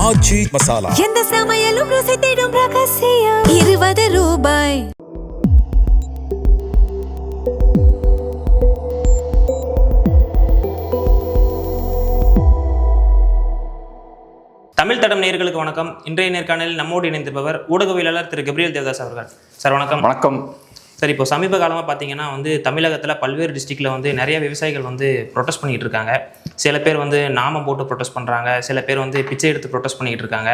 ஆச்சி மசாலா. எந்த சமையலும் ருசி தேடும் ரகசியம். 20 ரூபாய். தமிழ் தடம் நேயர்களுக்கு வணக்கம். இன்றைய நேர்காணலில் நம்மோடு இணைந்திருப்பவர் ஊடகவியலாளர் திரு கபிரியல் தேவதாஸ் அவர்கள். சார் வணக்கம். வணக்கம். சார், இப்போ சமீப காலமாக பார்த்தீங்கன்னா தமிழகத்தில் பல்வேறு டிஸ்ட்ரிக்டில் நிறைய விவசாயிகள் ப்ரொட்டஸ்ட் பண்ணிகிட்டு இருக்காங்க. சில பேர் நாமம் போட்டு ப்ரொட்டஸ்ட் பண்ணுறாங்க, சில பேர் பிச்சை எடுத்து ப்ரொட்டஸ்ட் பண்ணிகிட்டு இருக்காங்க.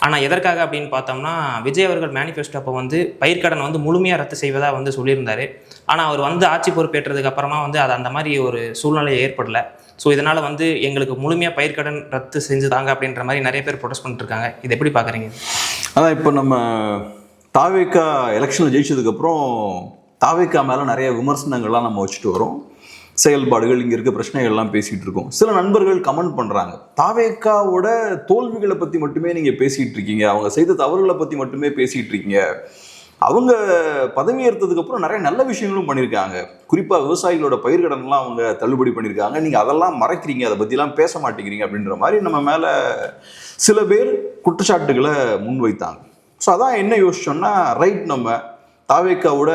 ஆனால் எதற்காக அப்படின்னு பார்த்தோம்னா, விஜய் அவர்கள் மேனிஃபெஸ்டோ அப்போ பயிர்க்கடன் முழுமையாக ரத்து செய்வதாக சொல்லியிருந்தார். ஆனால் அவர் ஆட்சி பொறுப்பேற்றதுக்கு அப்புறமா அது அந்த மாதிரி ஒரு சூழ்நிலை ஏற்படலை. ஸோ இதனால் எங்களுக்கு முழுமையாக பயிர்க்கடன் ரத்து செஞ்சுதாங்க அப்படின்ற மாதிரி நிறைய பேர் ப்ரொட்டஸ்ட் பண்ணிட்டு இருக்காங்க. இது எப்படி பார்க்குறீங்க? அதான் இப்போ நம்ம தாவேக்கா எலெக்ஷனில் ஜெயிச்சதுக்கப்புறம் தாவேக்கா மேலே நிறைய விமர்சனங்கள்லாம் நம்ம வச்சுட்டு வரோம். செயல்பாடுகள், இங்கே இருக்க பிரச்சனைகள்லாம் பேசிகிட்டு இருக்கோம். சில நண்பர்கள் கமெண்ட் பண்ணுறாங்க, தாவேக்காவோட தோல்விகளை பற்றி மட்டுமே நீங்கள் பேசிகிட்டு இருக்கீங்க, அவங்க செய்த தவறுகளை பற்றி மட்டுமே பேசிகிட்டு இருக்கீங்க. அவங்க பதவி ஏற்றதுக்கப்புறம் நிறைய நல்ல விஷயங்களும் பண்ணியிருக்காங்க. குறிப்பாக விவசாயிகளோட பயிர்க்கடன்லாம் அவங்க தள்ளுபடி பண்ணியிருக்காங்க. நீங்கள் அதெல்லாம் மறைக்கிறீங்க, அதை பற்றிலாம் பேச மாட்டேங்கிறீங்க அப்படின்ற மாதிரி நம்ம மேலே சில பேர் குற்றச்சாட்டுகளை முன்வைத்தாங்க. ஸோ அதான் என்ன யோசிச்சோன்னா, ரைட், நம்ம தாவேக்காவோட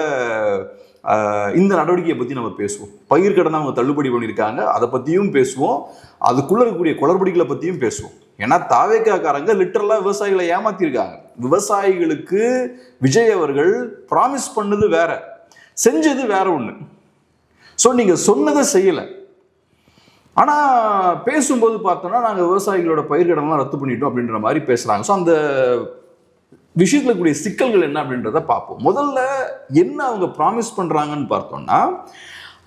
இந்த நடவடிக்கையை பற்றி நம்ம பேசுவோம். பயிர்க்கடனை அவங்க தள்ளுபடி பண்ணியிருக்காங்க, அதை பற்றியும் பேசுவோம். அதுக்குள்ளே இருக்கக்கூடிய குளறுபடிகளை பற்றியும் பேசுவோம். ஏன்னா தாவேக்காக்காரங்க லிட்டரலாக விவசாயிகளை ஏமாத்திருக்காங்க. விவசாயிகளுக்கு விஜய் அவர்கள் ப்ராமிஸ் பண்ணது வேற, செஞ்சது வேற ஒன்று. ஸோ நீங்கள் சொன்னதை செய்யலை. ஆனால் பேசும்போது பார்த்தோன்னா, நாங்கள் விவசாயிகளோட பயிர்க்கடன்லாம் ரத்து பண்ணிட்டோம் அப்படின்ற மாதிரி பேசுகிறாங்க. ஸோ அந்த விஷயத்துல கூடிய சிக்கல்கள் என்ன அப்படின்றத பார்ப்போம். முதல்ல என்ன அவங்க ப்ராமிஸ் பண்ணுறாங்கன்னு பார்த்தோம்னா,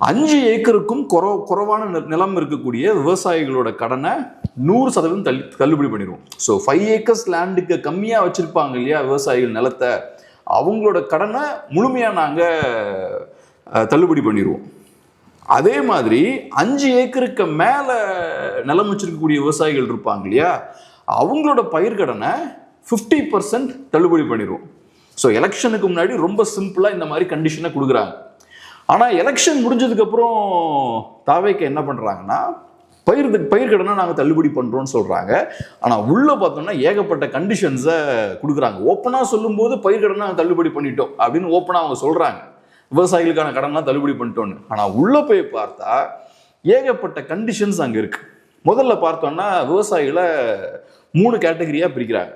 5 ஏக்கருக்கும் குறைவான நிலம் இருக்கக்கூடிய விவசாயிகளோட கடனை 100% தள்ளுபடி பண்ணிடுவோம். ஸோ 5 ஏக்கர்ஸ் லேண்டுக்கு கம்மியாக வச்சுருப்பாங்க இல்லையா விவசாயிகள் நிலத்தை, அவங்களோட கடனை முழுமையாக நாங்கள் தள்ளுபடி பண்ணிடுவோம். அதே மாதிரி 5 ஏக்கருக்கு மேலே நிலம் வச்சிருக்கக்கூடிய விவசாயிகள் இருப்பாங்க இல்லையா, அவங்களோட பயிர்க்கடனை 50% தள்ளுபடி பண்ணிடுவோம். ஸோ எலெக்ஷனுக்கு முன்னாடி ரொம்ப சிம்பிளாக இந்த மாதிரி கண்டிஷனை கொடுக்குறாங்க. ஆனால் எலெக்ஷன் முடிஞ்சதுக்கப்புறம் தாவேக்கா என்ன பண்ணுறாங்கன்னா, பயிர்க்கடனை நாங்கள் தள்ளுபடி பண்ணுறோன்னு சொல்கிறாங்க. ஆனால் உள்ளே பார்த்தோம்னா ஏகப்பட்ட கண்டிஷன்ஸை கொடுக்குறாங்க. ஓப்பனாக சொல்லும்போது பயிர்க்கடனை நாங்கள் தள்ளுபடி பண்ணிட்டோம் அப்படின்னு ஓப்பனாக அவங்க சொல்கிறாங்க, விவசாயிகளுக்கான கடன்லாம் தள்ளுபடி பண்ணிட்டோன்னு. ஆனால் உள்ளே போய் பார்த்தா ஏகப்பட்ட கண்டிஷன்ஸ் அங்கே இருக்குது. முதல்ல பார்த்தோம்னா விவசாயிகளை 3 கேட்டகரியாக பிரிக்கிறாங்க.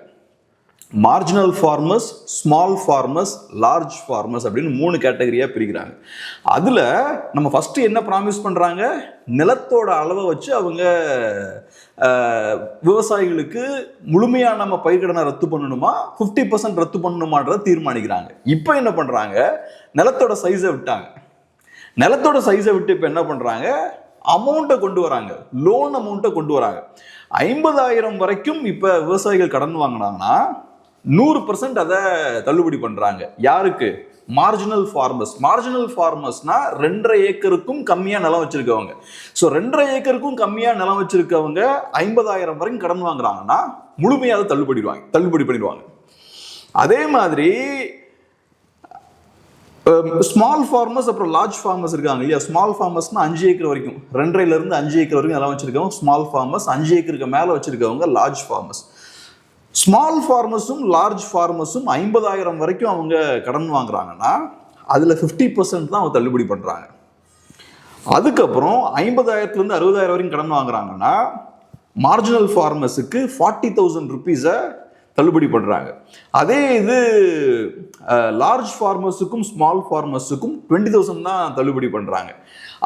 Marginal farmers, small farmers, large farmers அப்படின்னு 3 கேட்டகரியாக பிரிக்கிறாங்க. அதில் நம்ம ஃபஸ்ட்டு என்ன ப்ராமிஸ் பண்ணுறாங்க, நிலத்தோட அளவை வச்சு அவங்க விவசாயிகளுக்கு முழுமையாக நம்ம பயிர்க்கடனை ரத்து பண்ணணுமா 50% ரத்து பண்ணணுமான்றதை தீர்மானிக்கிறாங்க. இப்போ என்ன பண்ணுறாங்க, நிலத்தோட சைஸை விட்டாங்க. நிலத்தோட சைஸை விட்டு இப்போ என்ன பண்ணுறாங்க, அமௌண்ட்டை கொண்டு வராங்க, லோன் அமௌண்ட்டை கொண்டு வராங்க. 50,000 வரைக்கும் இப்போ விவசாயிகள் கடன் வாங்கினாங்கன்னா 100% அதை தள்ளுபடி பண்ணுறாங்க. யாருக்கு? Marginal farmers. மார்ஜினல் ஃபார்மர்ஸ்னா 2.5 ஏக்கருக்கும் கம்மியாக நிலம் வச்சிருக்கவங்க. ஸோ 2.5 ஏக்கருக்கும் கம்மியாக நிலம் வச்சிருக்கவங்க 50,000 வரைக்கும் கடன் வாங்குறாங்கன்னா முழுமையாக அதை தள்ளுபடி பண்ணிடுவாங்க. அதே மாதிரி ஸ்மால் ஃபார்மர்ஸ் அப்புறம் லார்ஜ் ஃபார்மர்ஸ் இருக்காங்க இல்லையா. ஸ்மால் ஃபார்மர்ஸ்னா 5 ஏக்கர் வரைக்கும், 2.5லேருந்து 5 ஏக்கர் வரைக்கும் நிலம் வச்சிருக்கவங்க ஸ்மால் ஃபார்மர்ஸ். 5 ஏக்கருக்கு மேலே வச்சிருக்கவங்க லார்ஜ் ஃபார்மர்ஸ். ஸ்மால் ஃபார்மர்ஸும் லார்ஜ் ஃபார்மர்ஸும் 50,000 வரைக்கும் அவங்க கடன் வாங்குறாங்கன்னா அதில் 50% தான் அவங்க தள்ளுபடி பண்ணுறாங்க. அதுக்கப்புறம் 50,000லேருந்து 60,000 வரைக்கும் கடன் வாங்குறாங்கன்னா மார்ஜினல் ஃபார்மர்ஸுக்கு 40,000 ருபீஸை தள்ளுபடி பண்ணுறாங்க. அதே இது லார்ஜ் ஃபார்மர்ஸுக்கும் ஸ்மால் ஃபார்மர்ஸுக்கும் 20,000 தான் தள்ளுபடி பண்ணுறாங்க.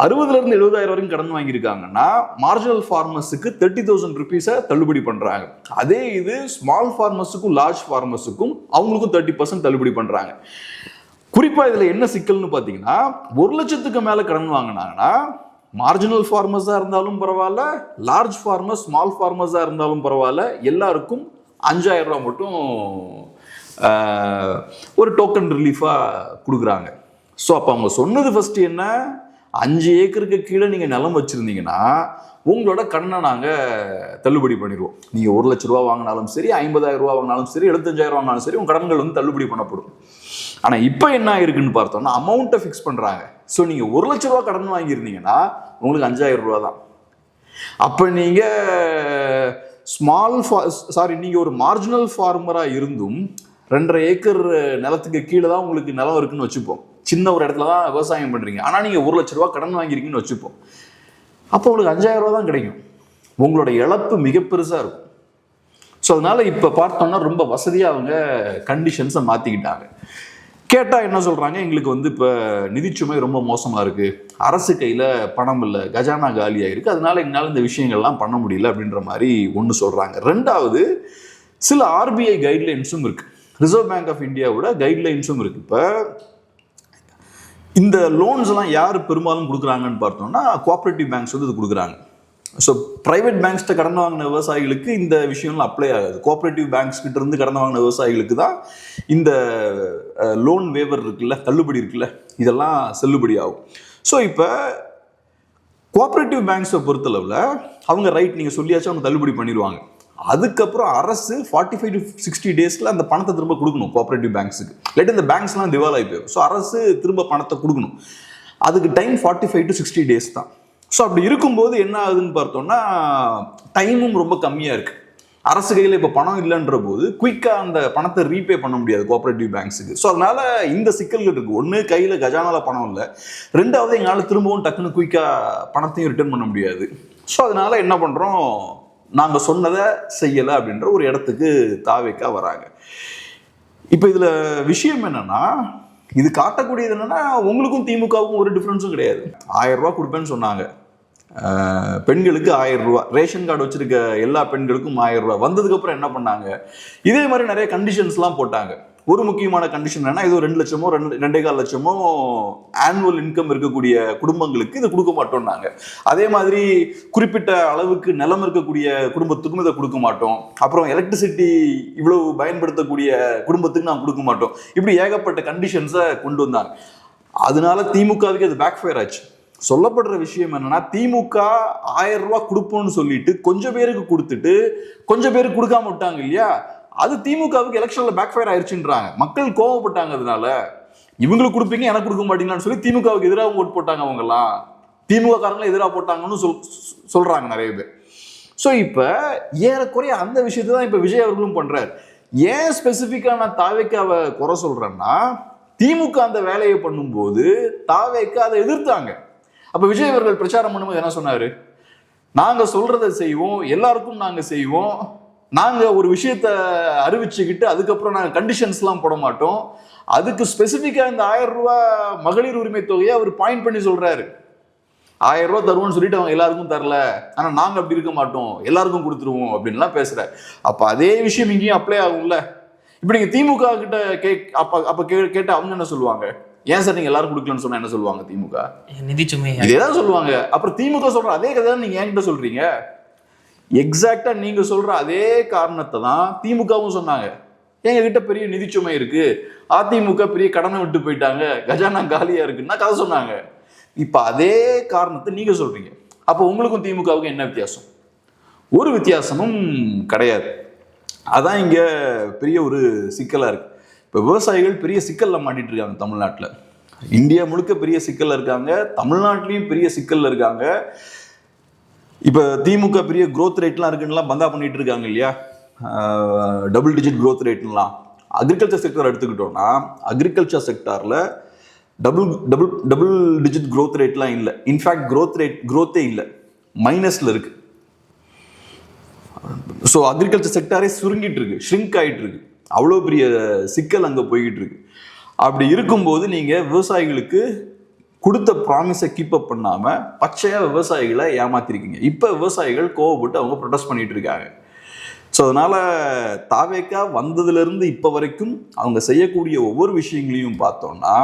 60,000லேருந்து 70,000 வரைக்கும் கடன் வாங்கியிருக்காங்கன்னா மார்ஜினல் ஃபார்மர்ஸுக்கு 30,000 ருபீஸை தள்ளுபடி பண்ணுறாங்க. அதே இது ஸ்மால் ஃபார்மர்ஸுக்கும் லார்ஜ் ஃபார்மர்ஸுக்கும் அவங்களுக்கும் 30% தள்ளுபடி பண்ணுறாங்க. குறிப்பாக இதில் என்ன சிக்கல்னு பார்த்தீங்கன்னா, 1 லட்சத்துக்கு மேலே கடன் வாங்கினாங்கன்னா மார்ஜினல் ஃபார்மர்ஸாக இருந்தாலும் பரவாயில்ல, லார்ஜ் ஃபார்மர்ஸ், ஸ்மால் ஃபார்மர்ஸாக இருந்தாலும் பரவாயில்ல, எல்லாருக்கும் 5,000 ரூபா மட்டும் ஒரு டோக்கன் ரிலீஃபாக கொடுக்குறாங்க. ஸோ அப்போ அவங்க சொன்னது ஃபஸ்ட்டு என்ன, 5 ஏக்கருக்கு கீழே நீங்கள் நிலம் வச்சுருந்தீங்கன்னா உங்களோட கடனை நாங்கள் தள்ளுபடி பண்ணிடுவோம். நீங்கள் 1 லட்ச ரூபா வாங்கினாலும் சரி, 50,000 ரூபா வாங்கினாலும் சரி, 75,000 வாங்கினாலும் சரி, உங்கள் கடன்கள் தள்ளுபடி பண்ணப்படும். ஆனால் இப்போ என்ன ஆயிருக்குன்னு பார்த்தோம்னா அமௌண்ட்டை ஃபிக்ஸ் பண்ணுறாங்க. ஸோ நீங்கள் 1 லட்ச ரூபா கடன் வாங்கியிருந்தீங்கன்னா உங்களுக்கு 5,000 ரூபா தான். அப்போ நீங்கள் நீங்க ஒரு மார்ஜினல் ஃபார்மரா இருந்தும் 2.5 ஏக்கர் நிலத்துக்கு கீழே தான் உங்களுக்கு நிலம் இருக்குன்னு வச்சுப்போம். சின்ன ஒரு இடத்துல தான் விவசாயம் பண்றீங்க. ஆனா நீங்க 1 லட்ச ரூபா கடன் வாங்கியிருக்கீங்கன்னு வச்சுப்போம். அப்போ உங்களுக்கு 5000 ரூபா தான் கிடைக்கும். உங்களோட இழப்பு மிக பெருசா இருக்கும். ஸோ அதனால இப்ப பார்த்தோம்னா ரொம்ப வசதியா அவங்க கண்டிஷன்ஸை மாத்திக்கிட்டாங்க. கேட்டா என்ன சொல்றாங்க, எங்களுக்கு வந்து இப்ப நிதிச்சுமை ரொம்ப மோசமா இருக்கு, அரசு கையில பணம் இல்லை, கஜானா காலியா இருக்கு, அதனால எங்களால் இந்த விஷயங்கள்லாம் பண்ண முடியல அப்படின்ற மாதிரி ஒன்று சொல்றாங்க. ரெண்டாவது, சில ஆர்பிஐ கைட்லைன்ஸும் இருக்கு, ரிசர்வ் பேங்க் ஆஃப் இந்தியாவோட கைட்லைன்ஸும் இருக்கு. இப்போ இந்த லோன்ஸ் எல்லாம் யார் பெரும்பாலும் கொடுக்குறாங்கன்னு பார்த்தோம்னா கோஆபரேட்டிவ் பேங்க்ஸ் வந்து இது கொடுக்குறாங்க. ஸோ பிரைவேட் பேங்க்ஸ்கிட்ட கடன் வாங்கின விவசாயிகளுக்கு இந்த விஷயம்லாம் அப்ளை ஆகாது. கோஆபரேட்டிவ் பேங்க்ஸ் கிட்ட இருந்து கடன் வாங்கின விவசாயிகளுக்கு தான் இந்த லோன் வேவர் இருக்குல்ல, தள்ளுபடி இருக்குல்ல, இதெல்லாம் செல்லுபடி ஆகும். ஸோ இப்போ கோஆபரேட்டிவ் பேங்க்ஸை பொறுத்தளவில் அவங்க ரைட் நீங்கள் சொல்லியாச்சும் அவங்க தள்ளுபடி பண்ணிடுவாங்க. அதுக்கப்புறம் அரசு 45 to 60 டேஸில் அந்த பணத்தை திரும்ப கொடுக்கணும் கோஆபரேட்டிவ் பேங்க்ஸுக்கு. இல்லாட்டி இந்த பேங்க்ஸ்லாம் திவால் ஆகி போயிடும். ஸோ அரசு திரும்ப பணத்தை கொடுக்கணும். அதுக்கு டைம் 45 to 60 டேஸ் தான். ஸோ அப்படி இருக்கும்போது என்ன ஆகுதுன்னு பார்த்தோம்னா டைமும் ரொம்ப கம்மியாக இருக்குது. அரசு கையில் இப்போ பணம் இல்லைன்ற போது குயிக்காக அந்த பணத்தை ரீபே பண்ண முடியாது கோஆபரேட்டிவ் பேங்க்ஸுக்கு. ஸோ அதனால இந்த சிக்கல்கள் இருக்குது. ஒன்று, கையில் கஜானால பணம் இல்லை. ரெண்டாவது, எங்களால் திரும்பவும் டக்குன்னு குயிக்காக பணத்தையும் ரிட்டர்ன் பண்ண முடியாது. ஸோ அதனால என்ன பண்ணுறோம், நாங்கள் சொன்னதை செய்யலை அப்படின்ற ஒரு இடத்துக்கு தாவேக்கா வராங்க. இப்போ இதில் விஷயம் என்னன்னா, இது காட்டக்கூடியது என்னன்னா, உங்களுக்கும் திமுகவுக்கும் ஒரு டிஃப்ரென்ஸும் கிடையாது. 1000 ரூபா கொடுப்பேன்னு சொன்னாங்க, பெண்களுக்கு 1000 ரூபா, ரேஷன் கார்டு வச்சிருக்க எல்லா பெண்களுக்கும் 1000 ரூபா. வந்ததுக்கு அப்புறம் என்ன பண்ணாங்க, இதே மாதிரி நிறைய கண்டிஷன்ஸ்லாம் போட்டாங்க. ஒரு முக்கியமான கண்டிஷன் என்னன்னா, ஏதோ 2 லட்சமோ 2.25 லட்சமோ ஆனுவல் இன்கம் இருக்கக்கூடிய குடும்பங்களுக்கு இது கொடுக்க மாட்டோம்னாங்க. அதே மாதிரி குறிப்பிட்ட அளவுக்கு நிலம் இருக்கக்கூடிய குடும்பத்துக்கும் இதை கொடுக்க மாட்டோம். அப்புறம் எலக்ட்ரிசிட்டி இவ்வளவு பயன்படுத்தக்கூடிய குடும்பத்துக்கு நான் கொடுக்க மாட்டோம். இப்படி ஏகப்பட்ட கண்டிஷன்ஸை கொண்டு வந்தாங்க. அதனால திமுகவுக்கு அது பேக் ஃபயர் ஆச்சு. சொல்லப்படுற விஷயம் என்னன்னா, திமுக 1000 ரூபா கொடுப்போம்னு சொல்லிட்டு கொஞ்சம் பேருக்கு கொடுத்துட்டு கொஞ்சம் பேருக்கு கொடுக்காம விட்டாங்க இல்லையா, அது திமுகவுக்கு எலெக்ஷன்ல பேக் ஃபயர் ஆயிடுச்சுன்றாங்க. மக்கள் கோவப்பட்டாங்க. அதனால இவங்களுக்கு கொடுப்பீங்க எனக்கு கொடுக்க மாட்டீங்கன்னு சொல்லி திமுகவுக்கு எதிராக ஓட்டு போட்டாங்க. அவங்கெல்லாம் திமுக காரங்களும் எதிராக போட்டாங்கன்னு சொல்றாங்க நிறைய பேர். ஸோ இப்ப ஏறக்குறைய அந்த விஷயத்தை தான் இப்ப விஜய் அவர்களும் பண்றாரு. ஏன் ஸ்பெசிபிக்கா நான் தாவேக்காவை குறை சொல்றேன்னா, திமுக அந்த வேலையை பண்ணும்போது தாவேக்கா அதை எதிர்த்தாங்க. அப்ப விஜய் அவர்கள் பிரச்சாரம் பண்ணும்போது என்ன சொன்னாரு, நாங்க சொல்றதை செய்வோம், எல்லாருக்கும் நாங்க செய்வோம், நாங்க ஒரு விஷயத்த அறிவிச்சுக்கிட்டு அதுக்கப்புறம் நாங்க கண்டிஷன்ஸ் எல்லாம் போட மாட்டோம், அதுக்கு ஸ்பெசிபிக்கா இந்த 1000 ரூபாய் மகளிர் உரிமை தொகையை அவர் பாயிண்ட் பண்ணி சொல்றாரு. 1000 ரூபாய் தருவோம்னு சொல்லிட்டு அவங்க எல்லாருக்கும் தரல, ஆனா நாங்க அப்படி இருக்க மாட்டோம், எல்லாருக்கும் கொடுத்துருவோம் அப்படின்லாம் பேசுறாரு. அப்ப அதே விஷயம் இங்கேயும் அப்ளை ஆகும்ல. இப்ப நீங்க திமுக கிட்ட அப்ப கேட்ட அவங்க என்ன சொல்லுவாங்க, ஏன் சார் நீங்க எல்லாரும் கொடுக்கலன்னு சொன்னா என்ன சொல்லுவாங்க, திமுக நிதிச்சுமை இதேதான் சொல்லுவாங்க. அப்புறம் திமுக சொல்ற அதே கதை தான் நீங்க என்கிட்ட சொல்றீங்க. எக்ஸாக்டா நீங்க சொல்ற அதே காரணத்தை தான் திமுகவும் சொன்னாங்க. எங்க கிட்ட பெரிய நிதிச்சுமை இருக்கு, அதிமுக பெரிய கடனை விட்டு போயிட்டாங்க, கஜானா காலியா இருக்குன்னா கதை சொன்னாங்க. இப்ப அதே காரணத்தை நீங்க சொல்றீங்க. அப்ப உங்களுக்கும் திமுகவுக்கும் என்ன வித்தியாசம்? ஒரு வித்தியாசமும் கிடையாது. அதான் இங்க பெரிய ஒரு சிக்கலா இருக்கு. இப்ப விவசாயிகள் பெரிய சிக்கல்ல மாட்டிட்டு இருக்காங்க தமிழ்நாட்டில். இந்தியா முழுக்க பெரிய சிக்கல்ல இருக்காங்க, தமிழ்நாட்டிலையும் பெரிய சிக்கல்ல இருக்காங்க. இப்ப திமுக பெரிய growth ரேட்லாம் இருக்குன்னுலாம் பந்தா பண்ணிட்டு இருக்காங்க இல்லையா, டபுள் டிஜிட் growth ரேட்லாம். அக்ரிகல்ச்சர் செக்டர் எடுத்துக்கிட்டோம்னா அக்ரிகல்ச்சர் செக்டார்ல டபுள் டிஜிட் growth ரேட்லாம் இல்லை. இன்ஃபேக்ட் growth இல்லை, மைனஸ்ல இருக்கு. ஸோ அக்ரிகல்ச்சர் செக்டாரே சுருங்கிட்டு இருக்கு, ஷ்ரிங்க் ஆகிட்டு இருக்கு. அவ்வளோ பெரிய சிக்கல் அங்கே போய்கிட்டு இருக்கு. அப்படி இருக்கும்போது நீங்க விவசாயிகளுக்கு கொடுத்த ப்ராமிஸை கீப் அப் பண்ணாம பச்சையா விவசாயிகளை ஏமாத்திருக்கீங்க. இப்ப விவசாயிகள் கோவப்பட்டு அவங்க ப்ரொடெஸ்ட் பண்ணிட்டு இருக்காங்க. ஸோ அதனால தாவேக்கா வந்ததுல இருந்து இப்ப வரைக்கும் அவங்க செய்யக்கூடிய ஒவ்வொரு விஷயங்களையும் பார்த்தோம்னா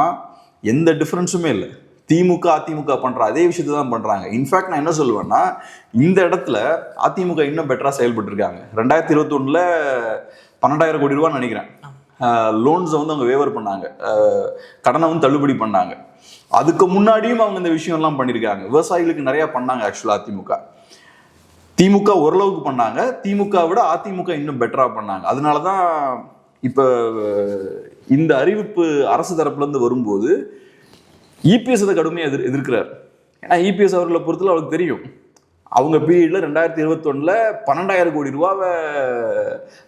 எந்த டிஃபரன்ஸுமே இல்லை. திமுக அதிமுக பண்ற அதே விஷயத்தை தான் பண்றாங்க. இன்ஃபேக்ட் நான் என்ன சொல்லுவேன்னா, இந்த இடத்துல அதிமுக இன்னும் பெட்டரா செயல்பட்டு இருக்காங்க. 2021 12,000 கோடி ரூபான்னு நினைக்கிறேன் லோன்ஸை வந்து அவங்க வேவர் பண்ணாங்க, கடனை வந்து தள்ளுபடி பண்ணாங்க. அதுக்கு முன்னாடியும் அவங்க இந்த விஷயம் எல்லாம் பண்ணியிருக்காங்க. விவசாயிகளுக்கு நிறைய பண்ணாங்க ஆக்சுவலா திமுக ஓரளவுக்கு பண்ணாங்க, திமுக விட அதிமுக இன்னும் பெட்டரா பண்ணாங்க. அதனாலதான் இப்ப இந்த அறிவிப்பு அரசு தரப்புல இருந்து வரும்போது இபிஎஸ் அதை கடுமையாக எதிர்க்கிறார். ஏன்னா இபிஎஸ் அவர்களை பொறுத்தல அவருக்கு தெரியும் அவங்க பீரியட்ல 2021 12,000 கோடி ரூபாவை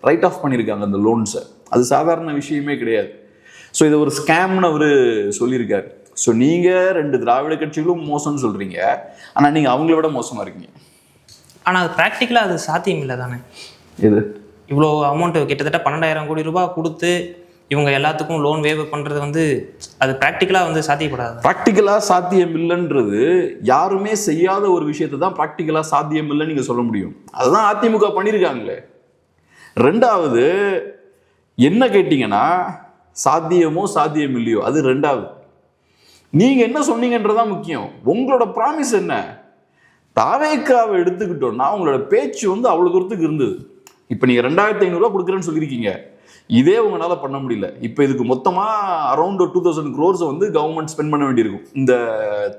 ரைட் ஆஃப் பண்ணியிருக்காங்க அந்த லோன்ஸை. அது சாதாரண விஷயமே கிடையாது. ஸோ இதை ஒரு ஸ்கேம்னு அவர் சொல்லியிருக்காரு. ஸோ நீங்கள் 2 திராவிட கட்சிகளும் மோசம்னு சொல்கிறீங்க, ஆனால் நீங்கள் அவங்கள விட மோசமாக இருக்கீங்க. ஆனால் அது ப்ராக்டிக்கலாக அது சாத்தியம் இல்லை தானே? இது இவ்வளோ அமௌண்ட்டு கிட்டத்தட்ட 12,000 கோடி ரூபாய் கொடுத்து இவங்க எல்லாத்துக்கும் லோன் வேவ் பண்ணுறது வந்து அது ப்ராக்டிக்கலாக வந்து சாத்தியப்படாது. ப்ராக்டிக்கலாக சாத்தியம் இல்லைன்றது யாருமே செய்யாத ஒரு விஷயத்தை தான் ப்ராக்டிக்கலாக சாத்தியம் இல்லைன்னு நீங்கள் சொல்ல முடியும். அதுதான் அதிமுக பண்ணியிருக்காங்களே. ரெண்டாவது என்ன கேட்டிங்கன்னா, சாத்தியமோ சாத்தியம் இல்லையோ அது ரெண்டாவது. நீங்கள் என்ன சொன்னீங்கன்றதான் முக்கியம். உங்களோட ப்ராமிஸ் என்ன? தாவேக்காவை எடுத்துக்கிட்டோம்னா உங்களோட பேச்சு வந்து அவ்வளோ தூரத்துக்கு இருந்தது. இப்போ நீங்கள் 2,500 ரூபா கொடுக்குறேன்னு சொல்லியிருக்கீங்க, இதே உங்களால் பண்ண முடியல. இப்போ இதுக்கு மொத்தமாக அரௌண்ட் 2,000 crores வந்து கவர்மெண்ட் ஸ்பெண்ட் பண்ண வேண்டியிருக்கும் இந்த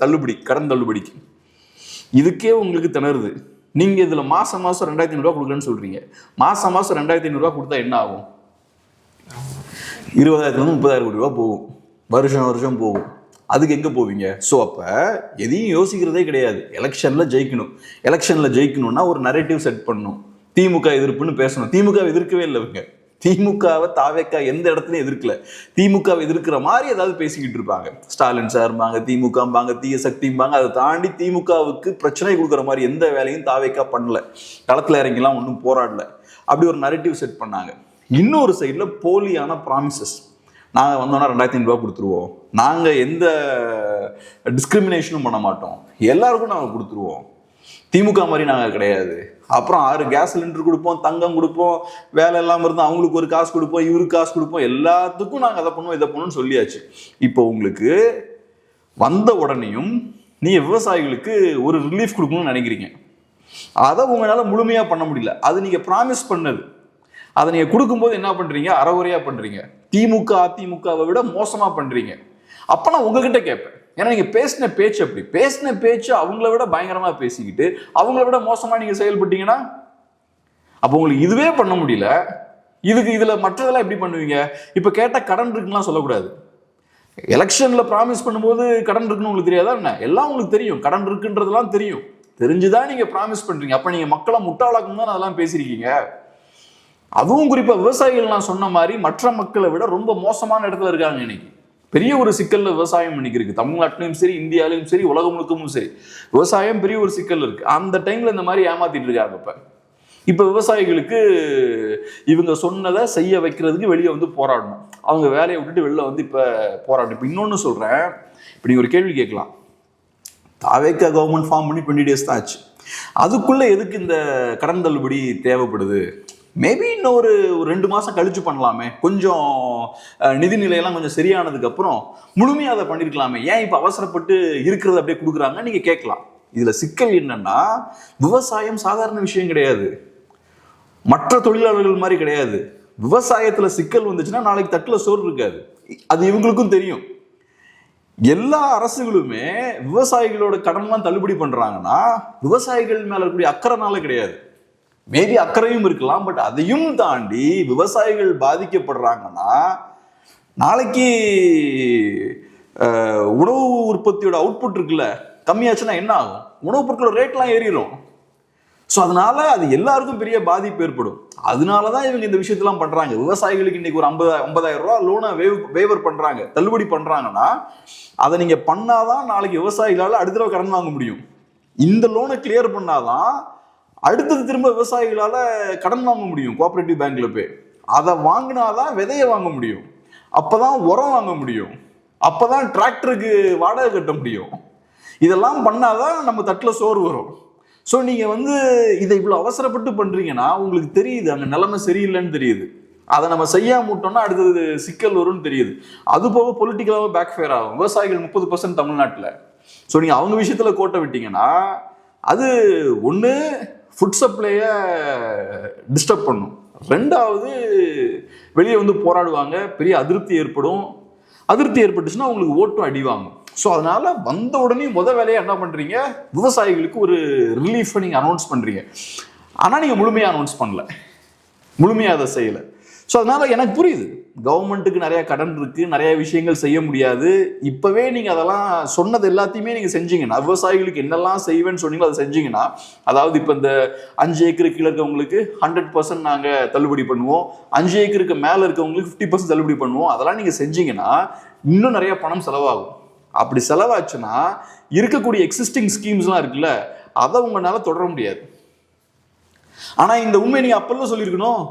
தள்ளுபடி, கடன் தள்ளுபடிக்கு. இதுக்கே உங்களுக்கு திணறுது. நீங்கள் இதில் மாதம் 2,500 ரூபா கொடுக்குறேன்னு சொல்கிறீங்க. மாதம் 2,500 ரூபா கொடுத்தா என்ன ஆகும்? 20,000 30,000 கோடி ரூபா போகும், வருஷம் போகும். அதுக்கு எங்கே போவீங்க? ஸோ அப்போ எதையும் யோசிக்கிறதே கிடையாது. எலெக்ஷனில் ஜெயிக்கணும்னா ஒரு நரேட்டிவ் செட் பண்ணணும். திமுக எதிர்ப்புன்னு பேசணும். திமுக எதிர்க்கவே இல்லை. இவங்க திமுகவை தாவேக்கா எந்த இடத்துலையும் எதிர்க்கல. திமுகவை எதிர்க்கிற மாதிரி ஏதாவது பேசிக்கிட்டு இருப்பாங்க. ஸ்டாலின் சார்பாங்க, திமுகம்பாங்க, தீய சக்திம்பாங்க. அதை தாண்டி திமுகவுக்கு பிரச்சனை கொடுக்குற மாதிரி எந்த வேலையும் தாவேக்கா பண்ணல. களத்தில் இறங்கிலாம் ஒன்றும் போராடல. அப்படி ஒரு நரேட்டிவ் செட் பண்ணாங்க. இன்னொரு சைடில் போலியான ப்ராமிசஸ். நாங்கள் வந்தோன்னா 2,500 ரூபா கொடுத்துருவோம், நாங்கள் எந்த டிஸ்கிரிமினேஷனும் பண்ண மாட்டோம், எல்லாருக்கும் நாங்கள் கொடுத்துருவோம், திமுக மாதிரி நாங்கள் கிடையாது, அப்புறம் 6 கேஸ் சிலிண்டர் கொடுப்போம், தங்கம் கொடுப்போம், வேலை இல்லாமல் இருந்தால் அவங்களுக்கு ஒரு காசு கொடுப்போம், இவருக்கு காசு கொடுப்போம், எல்லாத்துக்கும் நாங்கள் அதை பண்ணுவோம் இதை பண்ணுவோம்னு சொல்லியாச்சு. இப்போ உங்களுக்கு வந்த உடனேயும் நீங்கள் விவசாயிகளுக்கு ஒரு ரிலீஃப் கொடுக்கணும்னு நினைக்கிறீங்க. அதை உங்களால் முழுமையாக பண்ண முடியல. அது நீங்கள் ப்ராமிஸ் பண்ணது. அதை நீங்கள் கொடுக்கும்போது என்ன பண்ணுறீங்க? அறகுறையாக பண்ணுறீங்க. திமுக அதிமுகவை விட மோசமாக பண்ணுறீங்க. அப்போ நான் உங்ககிட்ட கேட்பேன், ஏன்னா நீங்கள் பேசின பேச்சு அவங்கள விட பயங்கரமாக பேசிக்கிட்டு அவங்கள விட மோசமாக நீங்கள் செயல்பட்டீங்கன்னா அப்போ உங்களுக்கு இதுவே பண்ண முடியல, இதில் மற்றதெல்லாம் எப்படி பண்ணுவீங்க? இப்போ கேட்டால் கடன் இருக்குலாம் சொல்லக்கூடாது. எலெக்ஷனில் ப்ராமிஸ் பண்ணும்போது கடன் இருக்குன்னு உங்களுக்கு தெரியாதா என்ன? எல்லாம் உங்களுக்கு தெரியும், கடன் இருக்குன்றதெல்லாம் தெரியும். தெரிஞ்சுதான் நீங்கள் ப்ராமிஸ் பண்ணுறீங்க. அப்போ நீங்கள் மக்களை முட்டாளாக்கும் தான் அதெல்லாம் பேசியிருக்கீங்க. அதுவும் குறிப்பாக விவசாயிகள் நான் சொன்ன மாதிரி மற்ற மக்களை விட ரொம்ப மோசமான இடத்துல இருக்காங்க. இன்னைக்கு பெரிய ஒரு சிக்கல்ல விவசாயம் இன்னைக்கு இருக்கு. தமிழ்நாட்டிலையும் சரி, இந்தியாவிலையும் சரி, உலகம் முழுக்கமும் சரி, விவசாயம் பெரிய ஒரு சிக்கல் இருக்கு. அந்த டைம்ல இந்த மாதிரி ஏமாத்திட்டு இருக்காங்க. இப்ப விவசாயிகளுக்கு இவங்க சொன்னதை செய்ய வைக்கிறதுக்கு வெளியே வந்து போராடணும். அவங்க வேலையை விட்டுட்டு வெளில வந்து இப்ப போராடணும். இப்ப இன்னொன்னு சொல்றேன். இப்ப நீங்க ஒரு கேள்வி கேட்கலாம். தாவேக்கா கவர்மெண்ட் ஃபார்ம் பண்ணி 20 days தான் ஆச்சு. அதுக்குள்ள எதுக்கு இந்த கடன் தள்ளுபடி தேவைப்படுது? மேபி இன்னும் ஒரு 2 மாதம் கழிச்சு பண்ணலாமே, கொஞ்சம் நிதிநிலையெல்லாம் கொஞ்சம் சரியானதுக்கு அப்புறம் முழுமையாக அதை பண்ணியிருக்கலாமே, ஏன் இப்போ அவசரப்பட்டு இருக்கிறத அப்படியே கொடுக்குறாங்க நீங்கள் கேட்கலாம். இதில் சிக்கல் என்னன்னா, விவசாயம் சாதாரண விஷயம் கிடையாது, மற்ற தொழிலாளர்கள் மாதிரி கிடையாது. விவசாயத்தில் சிக்கல் வந்துச்சுன்னா நாளைக்கு தட்டில் சோறு இருக்காது. அது இவங்களுக்கும் தெரியும். எல்லா அரசுகளுமே விவசாயிகளோட கடன்லாம் தள்ளுபடி பண்ணுறாங்கன்னா விவசாயிகள் மேலே இருக்கக்கூடிய அக்கறைனால கிடையாது. மேபி அக்கறையும் இருக்கலாம், பட் அதையும் தாண்டி விவசாயிகள் பாதிக்கப்படுறாங்கன்னா நாளைக்கு உணவு உற்பத்தியோட அவுட்புட் இருக்குல்ல கம்மியாச்சுன்னா என்ன ஆகும்? உணவுப் பொருட்களோட ரேட்லாம் ஏறிடும். ஸோ அதனால அது எல்லாருக்கும் பெரிய பாதிப்பு ஏற்படும். அதனால தான் இவங்க இந்த விஷயத்தெல்லாம் பண்றாங்க. விவசாயிகளுக்கு இன்னைக்கு ஒரு 50,000 ரூபா லோனை வேவர் பண்றாங்க, தள்ளுபடி பண்றாங்கன்னா அதை நீங்க பண்ணாதான் நாளைக்கு விவசாயிகளால் அடுத்த தடவை கடன் வாங்க முடியும். இந்த லோனை கிளியர் பண்ணாதான் அடுத்தது திரும்ப விவசாயிகளால கடன் வாங்க முடியும் கோஆபரேட்டிவ் பேங்க்ல போய். அதை வாங்கினாதான் விதையை வாங்க முடியும், அப்பதான் உரம் வாங்க முடியும், அப்பதான் டிராக்டருக்கு வாடகை கட்ட முடியும். இதெல்லாம் பண்ணாதான் நம்ம தட்டில் சோறு வரும். ஸோ நீங்க இதை இவ்வளவு அவசரப்பட்டு பண்றீங்கன்னா உங்களுக்கு தெரியுது அங்க நிலைமை சரியில்லைன்னு தெரியுது. அதை நம்ம செய்யாம விட்டோம்னா அடுத்தது சிக்கல் வரும்னு தெரியுது. அது போக பொலிட்டிக்கலாக பேக் ஃபேர் ஆகும். விவசாயிகள் 30% தமிழ்நாட்டில். ஸோ நீங்க அவங்க விஷயத்துல கோட்டை விட்டீங்கன்னா அது ஒன்று ஃபுட் சப்ளையை டிஸ்டர்ப் பண்ணும், ரெண்டாவது வெளியே போராடுவாங்க, பெரிய அதிருப்தி ஏற்படும். அதிருப்தி ஏற்பட்டுச்சுன்னா உங்களுக்கு ஓட்டும் அடிவாங்க. ஸோ அதனால வந்த உடனே வேலையை என்ன பண்றீங்க? விவசாயிகளுக்கு ஒரு ரிலீஃபை நீங்க அனௌன்ஸ் பண்றீங்க. ஆனால் நீங்க முழுமையாக அனௌன்ஸ் பண்ணல, முழுமையாக அதை செய்யலை. ஸோ அதனால எனக்கு புரியுது, கவர்மெண்ட்டுக்கு நிறைய கடன் இருக்கு, நிறைய விஷயங்கள் செய்ய முடியாது. இப்பவே நீங்க அதெல்லாம் சொன்னது எல்லாத்தையுமே நீங்க செஞ்சீங்கன்னா, விவசாயிகளுக்கு என்னெல்லாம் செய்வேன்னு சொன்னீங்களோ அதை செஞ்சீங்கன்னா, அதாவது இப்ப இந்த 5 ஏக்கருக்கு கீழே இருக்கவங்களுக்கு 100% நாங்க தள்ளுபடி பண்ணுவோம், 5 ஏக்கருக்கு மேல இருக்கவங்களுக்கு 50% தள்ளுபடி பண்ணுவோம், அதெல்லாம் நீங்க செஞ்சீங்கன்னா இன்னும் நிறைய பணம் செலவாகும். அப்படி செலவாச்சுன்னா இருக்கக்கூடிய எக்ஸிஸ்டிங் ஸ்கீம்ஸ்லாம் இருக்குல்ல, அதை உங்களால தொடர முடியாது. ஆனா இந்த உண்மை நீங்க அப்பெல்லாம் சொல்லியிருக்கணும்.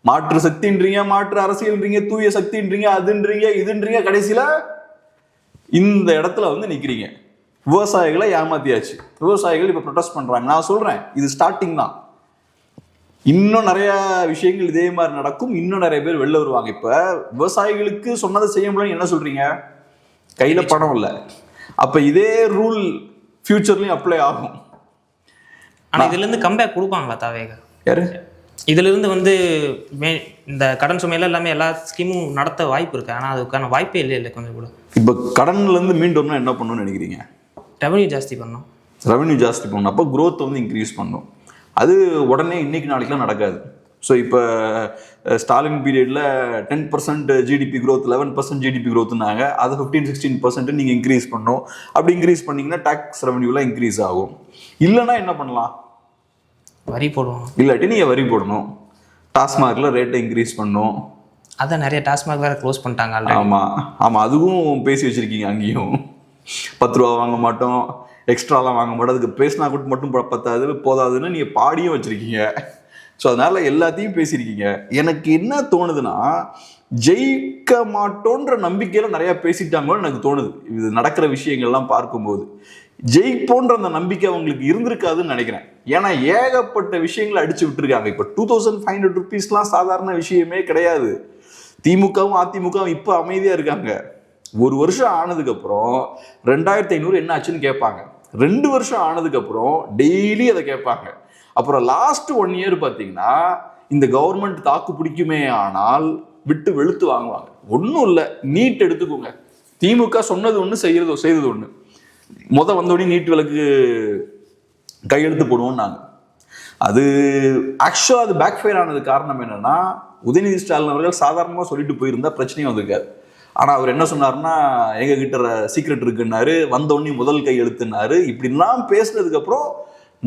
மாற்று சக்தின்றீங்க, மாற்று அரசியல்ன்றீங்க, தூய சக்தின்றீங்க, அதுன்றீங்க, இதுன்றீங்க, கடைசியில இந்த இடத்துல வந்து நிக்கிறீங்க. விவசாயிகளை ஏமாத்தியாச்சு. விவசாயிகள் இப்ப ப்ரொடெஸ்ட் பண்றாங்க. நான் சொல்றேன், இது ஸ்டார்டிங் தான். இன்னும் நிறைய விஷயங்கள் இதே மாதிரி நடக்கும். இன்னும் நிறைய பேர் வெளில வருவாங்க. இப்ப விவசாயிகளுக்கு சொன்னதை செய்ய முடியலன்னு என்ன சொல்றீங்க? கையில பணம் இல்லை. அப்ப இதே ரூல் ஃபியூச்சர்லயும் அப்ளை ஆகும். ஆனா இதுல இருந்து கம்பேக் கொடுப்பாங்களா தாவேக? யாரு இதுல இருந்து வந்து இந்த கடன் சுமையில எல்லாமே எல்லா ஸ்கீமும் நடத்த வாய்ப்பு இருக்கு. ஆனா அதுக்கான வாய்ப்பே இல்லை கொஞ்சம் கூட. இப்ப கடன்ல இருந்து மீண்டோம்னா என்ன பண்ணணும்னு நினைக்கிறீங்க? ரெவன்யூ ஜாஸ்தி பண்ணணும். ரெவன்யூ ஜாஸ்தி பண்ணணும். அப்போ growth வந்து இன்க்ரீஸ் பண்ணும். அது உடனே இன்னைக்கு நாளைக்குலாம் நடக்காது. ஸோ இப்போ ஸ்டாலின் பீரியடில் 10% ஜிடிபி growth, 11% ஜிடிபி growthனாங்க. அதை 15-16% நீங்கள் இன்க்ரீஸ் பண்ணணும். அப்படி இன்க்ரீஸ் பண்ணிங்கன்னா டேக்ஸ் ரெவன்யூலாம் இன்க்ரீஸ் ஆகும். இல்லைன்னா என்ன பண்ணலாம்? வரி போடுவோம். இல்லாட்டி நீங்கள் வரி போடணும். டாஸ்மாகில் ரேட்டை இன்க்ரீஸ் பண்ணணும். அதான் நிறைய டாஸ்மாக் வேறு க்ளோஸ் பண்ணிட்டாங்க. ஆமாம் அதுவும் பேசி வச்சுருக்கீங்க. அங்கேயும் 10 ரூபா வாங்க மாட்டோம், எக்ஸ்ட்ராலாம் வாங்க மாட்டோம், அதுக்கு பேசினா கூட மட்டும் பத்தாது போதாதுன்னு நீங்கள் பாடியும் வச்சுருக்கீங்க. ஸோ அதனால எல்லாத்தையும் பேசியிருக்கீங்க. எனக்கு என்ன தோணுதுன்னா, ஜெயிக்க மாட்டோன்ற நம்பிக்கையில நிறைய பேசிட்டாங்கன்னு எனக்கு தோணுது. இது நடக்கிற விஷயங்கள்லாம் பார்க்கும்போது ஜெயிப்போன்ற அந்த நம்பிக்கை அவங்களுக்கு இருந்திருக்காதுன்னு நினைக்கிறேன். ஏன்னா ஏகப்பட்ட விஷயங்களை அடிச்சு விட்டுருக்காங்க. இப்போ 2500 rupeesலாம் சாதாரண விஷயமே கிடையாது. திமுகவும் அதிமுகவும் இப்போ அமைதியா இருக்காங்க. 1 வருஷம் ஆனதுக்கு அப்புறம் 2500 என்ன ஆச்சுன்னு கேட்பாங்க. 2 வருஷம் ஆனதுக்கு அப்புறம் டெய்லி அதை கேட்பாங்க. அப்புறம் லாஸ்ட் 1 year பார்த்தீங்கன்னா இந்த கவர்மெண்ட் தாக்கு பிடிக்குமே ஆனால் விட்டு வெளுத்து வாங்குவாங்க. ஒன்றும் இல்லை, நீட் எடுத்துக்கோங்க. திமுக சொன்னது ஒன்று, செய்தது ஒன்று. வந்தோடனே நீட் விலக்கு கையெழுத்து போடுவோம் நாங்கள். அது ஆக்சுவலாக அது பேக் ஃபயர் ஆனது காரணம் என்னன்னா, உதயநிதி ஸ்டாலின் அவர்கள் சாதாரணமாக சொல்லிட்டு போயிருந்தா பிரச்சனையும் வந்திருக்காரு. ஆனால் அவர் என்ன சொன்னார்னா, எங்ககிட்ட சீக்ரெட் இருக்குன்னாரு, வந்தோடனே முதல் கையெழுத்துனாரு. இப்படிலாம் பேசுனதுக்கப்புறம்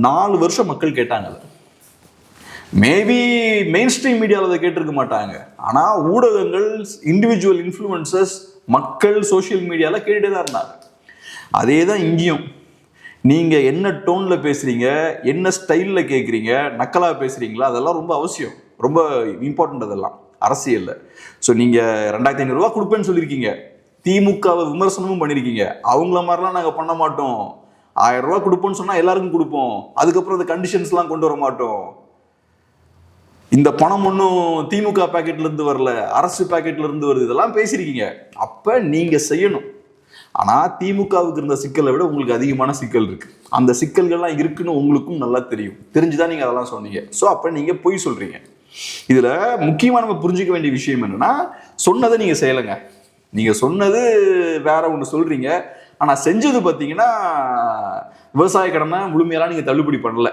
4 வருஷம் மக்கள் கேட்டாங்க. மேபி மெயின் ஸ்ட்ரீம் மீடியாவில் அதை கேட்டிருக்க மாட்டாங்க. ஆனால் ஊடகங்கள், இண்டிவிஜுவல் இன்ஃப்ளூயன்சர்ஸ், மக்கள் சோசியல் மீடியாவில் கேட்டுட்டே தான் இருந்தாங்க. அதே தான் இங்கேயும். நீங்கள் என்ன டோனில் பேசுகிறீங்க, என்ன ஸ்டைலில் கேட்குறீங்க, நக்கலாக பேசுகிறீங்களா, அதெல்லாம் ரொம்ப அவசியம், ரொம்ப இம்பார்ட்டண்ட். அதெல்லாம் அரசியலில். ஸோ நீங்கள் 2500 ரூபா கொடுப்பேன்னு சொல்லியிருக்கீங்க. திமுகவை விமர்சனமும் பண்ணியிருக்கீங்க. அவங்கள மாதிரிலாம் நாங்கள் பண்ண மாட்டோம், 1000 ரூபா கொடுப்போம்னு சொன்னால் எல்லாருக்கும் கொடுப்போம், அதுக்கப்புறம் அந்த கண்டிஷன்ஸ்லாம் கொண்டு வர மாட்டோம். இந்த பணம் ஒன்றும் திமுக பேக்கெட்ல இருந்து வரல, அரசு பேக்கெட்ல இருந்து வருது, இதெல்லாம் பேசியிருக்கீங்க. அப்போ நீங்கள் செய்யணும். ஆனால் திமுகவுக்கு இருந்த சிக்கலை விட உங்களுக்கு அதிகமான சிக்கல் இருக்கு. அந்த சிக்கல்கள்லாம் இருக்குன்னு உங்களுக்கும் நல்லா தெரியும். தெரிஞ்சுதான் நீங்கள் அதெல்லாம் சொன்னீங்க. ஸோ அப்போ நீங்கள் பொய் சொல்றீங்க. இதில் முக்கியமாக நம்ம புரிஞ்சிக்க வேண்டிய விஷயம் என்னன்னா, சொன்னதை நீங்கள் செய்யலைங்க. நீங்கள் சொன்னது வேற ஒன்று சொல்றீங்க, ஆனால் செஞ்சது பார்த்தீங்கன்னா விவசாய கடனை முழுமையெல்லாம் நீங்கள் தள்ளுபடி பண்ணல.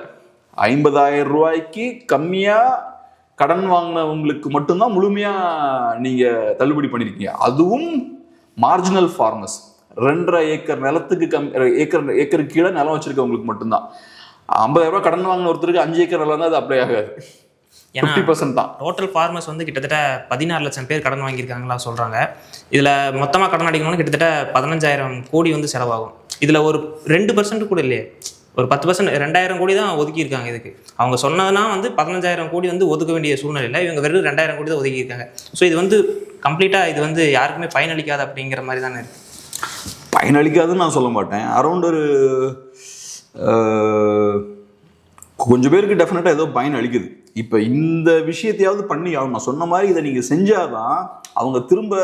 50,000 ரூபாய்க்கு கம்மியாக கடன் வாங்கினவங்களுக்கு மட்டும்தான் முழுமையாக நீங்கள் தள்ளுபடி பண்ணியிருக்கீங்க. அதுவும் மார்ஜினல் ஃபார்மர்ஸ், 2.5 ஏக்கர் நிலத்துக்கு ஏக்கருக்கு கீழே நிலம் வச்சிருக்கவங்களுக்கு மட்டும்தான். 50,000 ரூபாய் கடன் வாங்கின ஒருத்தருக்கு 5 ஏக்கர் நிலம் தான் அது அப்ளை ஆகாது. 50% தான். டோட்டல் ஃபார்மர்ஸ் வந்து கிட்டத்தட்ட 16 லட்சம் பேர் கடன் வாங்கியிருக்காங்களா சொல்கிறாங்க. இதில் மொத்தமாக கடன் அடைக்கணும்னு கிட்டத்தட்ட 15,000 கோடி வந்து செலவாகும். இதில் ஒரு 2% கூட இல்லையே, ஒரு 10%, 2,000 கோடி தான் ஒதுக்கியிருக்காங்க இதுக்கு. அவங்க சொன்னதுனா வந்து 15,000 கோடி வந்து ஒதுக்க வேண்டிய சூழ்நிலையில் இவங்க வெறும் 2,000 கோடி தான் ஒதுக்கியிருக்காங்க. ஸோ இது வந்து கம்ப்ளீட்டாக இது வந்து யாருக்குமே பயனளிக்காது அப்படிங்கிற மாதிரி தானே இருக்குது. பயனளிக்காதுன்னு நான் சொல்ல மாட்டேன். அரௌண்ட் ஒரு கொஞ்சம் பேருக்கு டெஃபினட்டாக ஏதோ பயன் அளிக்குது. இப்போ இந்த விஷயத்தையாவது பண்ணி ஆகும். நான் சொன்ன மாதிரி இதை நீங்கள் செஞ்சாதான் அவங்க திரும்ப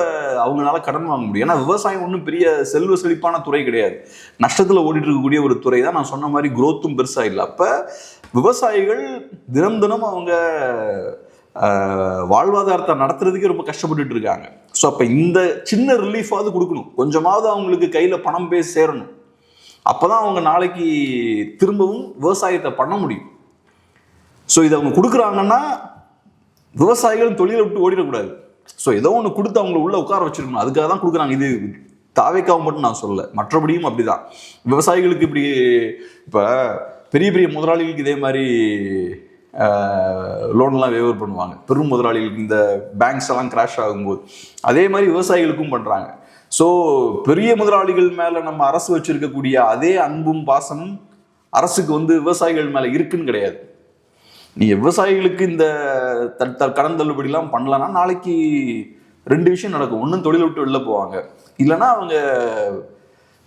அவங்களால கடன் வாங்க முடியும். ஏன்னா விவசாயம் ஒன்றும் பெரிய செல்வ செழிப்பான துறை கிடையாது, நஷ்டத்தில் ஓடிட்டு இருக்கக்கூடிய ஒரு துறை தான். நான் சொன்ன மாதிரி குரோத்தும் பெருசாக இல்லை. அப்போ விவசாயிகள் தினம் தினம் அவங்க வாழ்வாதாரத்தை நடத்துறதுக்கே ரொம்ப கஷ்டப்பட்டுட்டு இருக்காங்க. ஸோ அப்போ இந்த சின்ன ரிலீஃபாவது கொடுக்கணும், கொஞ்சமாவது அவங்களுக்கு கையில் பணம் போய் சேரணும். அப்போதான் அவங்க நாளைக்கு திரும்பவும் விவசாயத்தை பண்ண முடியும். ஸோ இதை அவங்க கொடுக்குறாங்கன்னா விவசாயிகள் தொழிலை விட்டு ஓடிடக்கூடாது. ஸோ ஏதோ ஒன்று கொடுத்து அவங்கள உள்ள உட்கார வச்சிருக்கணும். அதுக்காக தான் கொடுக்குறாங்க. இது தாவேக்காவை மட்டும் நான் சொல்லலை, மற்றபடியும் அப்படிதான். விவசாயிகளுக்கு இப்படி இப்போ பெரிய பெரிய முதலாளிகளுக்கு இதே மாதிரி லோன்லாம் வேவர் பண்ணுவாங்க. பெரும் முதலாளிகளுக்கு இந்த பேங்க்ஸ் எல்லாம் கிராஷ் ஆகும்போது அதே மாதிரி விவசாயிகளுக்கும் பண்ணுறாங்க. ஸோ பெரிய முதலாளிகள் மேலே நம்ம அரசு வச்சிருக்கக்கூடிய அதே அன்பும் பாசமும் அரசுக்கு விவசாயிகள் மேலே இருக்குன்னு கிடையாது. நீங்கள் விவசாயிகளுக்கு இந்த கடன் தள்ளுபடிலாம் பண்ணலன்னா நாளைக்கு 2 விஷயம் நடக்கும். ஒன்றும் தொழில் விட்டு வெளில போவாங்க, இல்லைன்னா அவங்க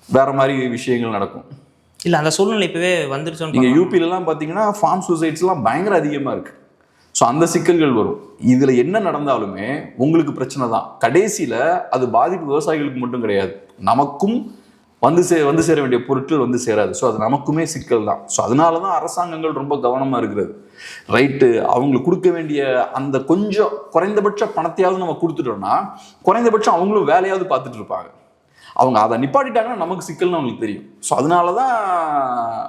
வேற மாதிரி விஷயங்கள் நடக்கும். இல்லை, அந்த சூழ்நிலை இப்போவே வந்துருச்சோம். நீங்கள் யூபிலலாம் பார்த்தீங்கன்னா ஃபார்ம் சூசைட்ஸ்லாம் பயங்கர அதிகமாக இருக்குது. ஸோ அந்த சிக்கல்கள் வரும். இதில் என்ன நடந்தாலுமே உங்களுக்கு பிரச்சனை தான். கடைசியில் அது பாதிப்பு விவசாயிகளுக்கு மட்டும் கிடையாது, நமக்கும் வந்து சேர வேண்டிய பொருட்கள் வந்து சேராது. ஸோ அது நமக்குமே சிக்கல் தான். ஸோ அதனால தான் அரசாங்கங்கள் ரொம்ப கவனமாக இருக்கிறது. ரைட்டு, அவங்களுக்கு கொடுக்க வேண்டிய அந்த கொஞ்சம் குறைந்தபட்ச பணத்தையாவது நம்ம கொடுத்துட்டோம்னா குறைந்தபட்சம் அவங்களும் வேலையாவது பார்த்துட்டு இருப்பாங்க. அவங்க அதை நிப்பாட்டிட்டாங்கன்னா நமக்கு சிக்கல்னு அவங்களுக்கு தெரியும். ஸோ அதனால தான்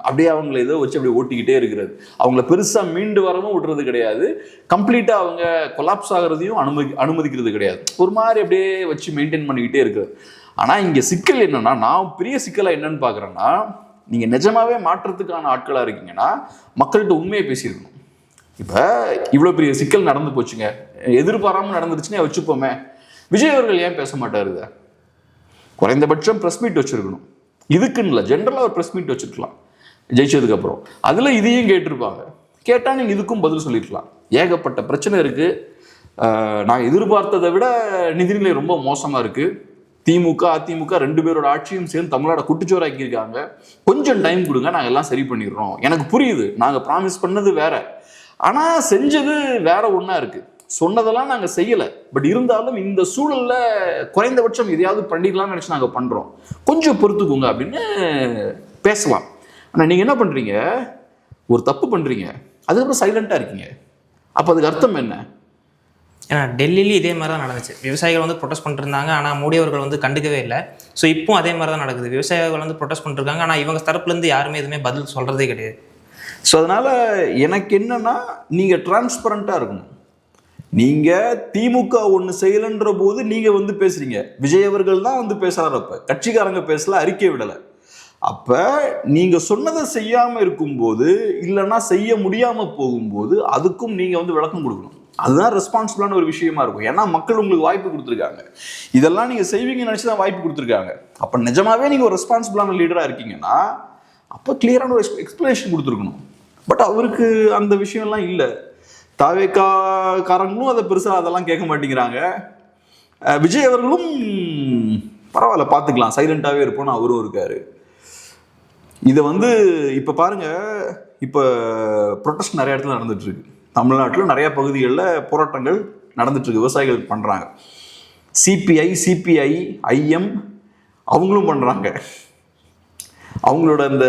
அப்படியே அவங்கள ஏதோ வச்சு அப்படியே ஓட்டிக்கிட்டே இருக்கிறது. அவங்கள பெருசாக மீண்டு வரவும் விடுறது கிடையாது, கம்ப்ளீட்டாக அவங்க கொலாப்ஸ் ஆகிறதையும் அனுமதிக்கிறது கிடையாது. ஒரு மாதிரி அப்படியே வச்சு மெயின்டைன் பண்ணிக்கிட்டே இருக்கிறது. ஆனால் இங்கே சிக்கல் என்னன்னா, நான் பெரிய சிக்கலாக என்னன்னு பார்க்குறேன்னா, நீங்கள் நிஜமாவே மாற்றத்துக்கான ஆட்களாக இருக்கீங்கன்னா மக்கள்கிட்ட உண்மையை பேசியிருக்கணும். இப்போ இவ்வளோ பெரிய சிக்கல் நடந்து போச்சுங்க, எதிர்பாராமல் நடந்துருச்சுன்னே வச்சுப்போமே, விஜய் அவர்கள் ஏன் பேச மாட்டாருங்க? குறைந்தபட்சம் ப்ரெஸ் மீட் வச்சுருக்கணும். இதுக்குன்னு இல்லை, ஜென்ரலாக ஒரு ப்ரெஸ் மீட் வச்சுருக்கலாம் ஜெயிச்சதுக்கப்புறம். அதில் இதையும் கேட்டிருப்பாங்க. கேட்டால் நீங்கள் இதுக்கும் பதில் சொல்லியிருக்கலாம். ஏகப்பட்ட பிரச்சனை இருக்குது. நான் எதிர்பார்த்ததை விட நிதிநிலை ரொம்ப மோசமாக இருக்குது. திமுக அதிமுக 2 பேரோட ஆட்சியும் சேர்ந்து தமிழ்நாடு குட்டிச்சோறாக்கியிருக்காங்க. கொஞ்சம் டைம் கொடுங்க, நாங்கள் எல்லாம் சரி பண்ணிடுறோம். எனக்கு புரியுது, நாங்கள் ப்ராமிஸ் பண்ணது வேற, ஆனால் செஞ்சது வேற ஒன்றா இருக்குது. சொன்னதெல்லாம் நாங்கள் செய்யலை, பட் இருந்தாலும் இந்த சூழலில் குறைந்தபட்சம் எதையாவது பண்ணிடலாம்னு நினச்சி நாங்கள் பண்ணுறோம், கொஞ்சம் பொறுத்துக்குங்க அப்படின்னு பேசலாம். ஆனால் நீங்கள் என்ன பண்ணுறீங்க, ஒரு தப்பு பண்ணுறீங்க, அதுக்கப்புறம் சைலண்ட்டாக இருக்கீங்க. அப்போ அதுக்கு அர்த்தம் என்ன? ஏன்னா டெல்லியிலேயும் இதே மாதிரி தான் நடந்துச்சு. விவசாயிகள் ப்ரொடெஸ்ட் பண்ணிருந்தாங்க, ஆனால் மோடி அவர்கள் கண்டுக்கவே இல்லை. ஸோ இப்போ அதே மாதிரி தான் நடக்குது. விவசாயிகள் ப்ரொடெஸ்ட் பண்ணிருக்காங்க, ஆனால் இவங்க தரப்புலேருந்து யாருமே எதுவுமே பதில் சொல்கிறதே கிடையாது. ஸோ அதனால் எனக்கு என்னன்னா, நீங்கள் டிரான்ஸ்பரண்ட்டாக இருக்கணும். நீங்கள் திமுக ஒன்று செய்யலைன்ற போது நீங்கள் பேசுகிறீங்க, விஜய் அவர்கள் தான் பேசுகிறார். அப்போ கட்சிக்காரங்க பேசல, அறிக்கை விடலை. அப்போ நீங்கள் சொன்னதை செய்யாமல் இருக்கும்போது, இல்லைன்னா செய்ய முடியாமல் போகும்போது அதுக்கும் நீங்கள் விளக்கம் கொடுக்கணும். அதுதான் ரெஸ்பான்சிபிளான ஒரு விஷயமா இருக்கும். ஏன்னா மக்கள் உங்களுக்கு வாய்ப்பு கொடுத்துருக்காங்க, இதெல்லாம் நீங்கள் செய்வீங்கன்னு நினச்சி தான் வாய்ப்பு கொடுத்துருக்காங்க. அப்போ நிஜமாவே நீங்கள் ஒரு ரெஸ்பான்சிபிளான லீடராக இருக்கீங்கன்னா அப்போ கிளியரான ஒரு எக்ஸ்பிளனேஷன் கொடுத்துருக்கணும். பட் அவருக்கு அந்த விஷயம்லாம் இல்லை. தாவேக்காரங்களும் அதை பெருசாக அதெல்லாம் கேட்க மாட்டேங்கிறாங்க. விஜய் அவர்களும் பரவாயில்ல பார்த்துக்கலாம், சைலண்ட்டாகவே இருப்போம்னு அவரும் இருக்காரு. இதை இப்போ பாருங்க, இப்போ ப்ரொட்டஸ்ட் நிறைய இடத்துல நடந்துட்டு இருக்கு. தமிழ்நாட்டில் நிறைய பகுதிகளில் போராட்டங்கள் நடந்துட்டு இருக்கு, விவசாயிகள் பண்ணுறாங்க. சிபிஐ சிபிஐ ஐஎம் அவங்களும் பண்ணுறாங்க. அவங்களோட இந்த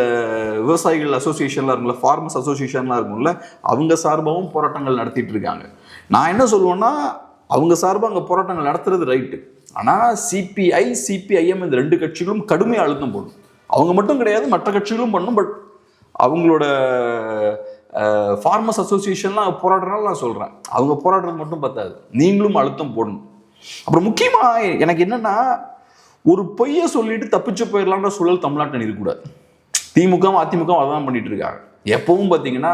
விவசாயிகள் அசோசியேஷன்லாம் இருக்குல்ல, ஃபார்மர்ஸ் அசோசியேஷன்லாம் இருக்கும்ல, அவங்க சார்பாகவும் போராட்டங்கள் நடத்திட்டு இருக்காங்க. நான் என்ன சொல்லுவேன்னா, அவங்க சார்பாக அங்கே போராட்டங்கள் நடத்துறது ரைட்டு, ஆனால் சிபிஐ சிபிஐஎம் இந்த 2 கட்சிகளும் கடுமையாக அழுத்தம் போடும். அவங்க மட்டும் கிடையாது, மற்ற கட்சிகளும் பண்ணும். பட் அவங்களோட ஃபார்மர்ஸ் அசோசியேஷன்லாம் போராடுறதுனால நான் சொல்கிறேன், அவங்க போராடுறது மட்டும் பத்தாது, நீங்களும் அழுத்தம் போடணும். அப்புறம் முக்கியமாக எனக்கு என்னென்னா, ஒரு பொய்யை சொல்லிட்டு தப்பிச்சு போயிடலான்ற சூழல் தமிழ்நாட்டில் இருக்கக்கூடாது. திமுகவும் அதிமுகவும் அதான் பண்ணிட்டு இருக்காங்க. எப்பவும் பார்த்தீங்கன்னா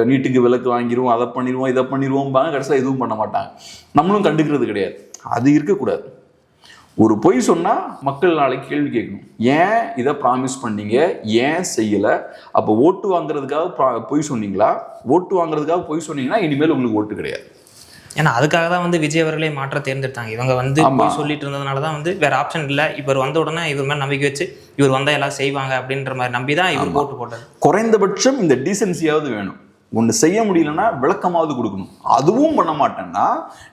நீட்டுக்கு விலக்கு வாங்கிடுவோம், அதை பண்ணிடுவோம், இதை பண்ணிடுவோம், கடைசியில் எதுவும் பண்ண மாட்டாங்க. நம்மளும் கண்டுக்கிறது கிடையாது. அது இருக்கக்கூடாது. ஒரு பொய் சொன்னால் மக்கள் நாளைக்கு கேள்வி கேட்கணும், ஏன் இதை ப்ராமிஸ் பண்ணீங்க, ஏன் செய்யலை? அப்போ ஓட்டு வாங்குறதுக்காக பொய் சொன்னீங்களா? ஓட்டு வாங்குறதுக்காக பொய் சொன்னீங்கன்னா இனிமேல் உங்களுக்கு ஓட்டு கிடையாது. ஏன்னா அதுக்காக தான் விஜய் அவர்களே மாற்ற தேர்ந்தெடுத்தாங்க. இவங்க போய் சொல்லிட்டு இருந்ததுனால தான் வேற ஆப்ஷன் இல்லை. இவர் வந்த உடனே இவர் மேலே நம்பிக்கை வச்சு இவர் வந்தால் எல்லாம் செய்வாங்க அப்படின்ற மாதிரி நம்பி தான் இவர் ஓட்டு போட்டார். குறைந்தபட்சம் இந்த டீசென்சியாவது வேணும். ஒன்று செய்ய முடியலன்னா விளக்கமாவது கொடுக்கணும். அதுவும் பண்ண மாட்டேன்னா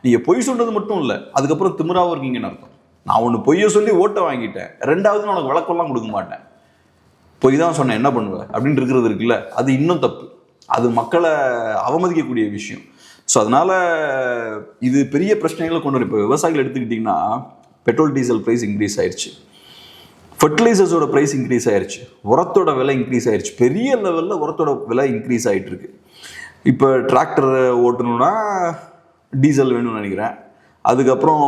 நீங்கள் பொய் சொன்னது மட்டும் இல்லை, அதுக்கப்புறம் திமிராவும் இருக்கீங்கன்னு அர்த்தம். நான் ஒன்று பொய்யை சொல்லி ஓட்டை வாங்கிட்டேன், 2வது நான் உனக்கு விளக்கம்லாம் கொடுக்க மாட்டேன், பொய் தான் சொன்னேன், என்ன பண்ணுவேன் அப்படின்னு இருக்கிறது இருக்குல்ல, அது இன்னும் தப்பு. அது மக்களை அவமதிக்கக்கூடிய விஷயம். ஸோ அதனால் இது பெரிய பிரச்சனைகளை கொண்டு வரும். இப்போ விவசாயிகள் எடுத்துக்கிட்டிங்கன்னா, பெட்ரோல் டீசல் ப்ரைஸ் இன்க்ரீஸ் ஆயிடுச்சு, ஃபர்டிலைசர்ஸோட ப்ரைஸ் இன்க்ரீஸ் ஆயிடுச்சு, உரத்தோட விலை இன்க்ரீஸ் ஆயிடுச்சு, பெரிய லெவலில் உரத்தோட விலை இன்க்ரீஸ் ஆகிட்டு இருக்கு. இப்போ டிராக்டர் ஓட்டணும்னா டீசல் வேணும்னு நினைக்கிறேன். அதுக்கப்புறம்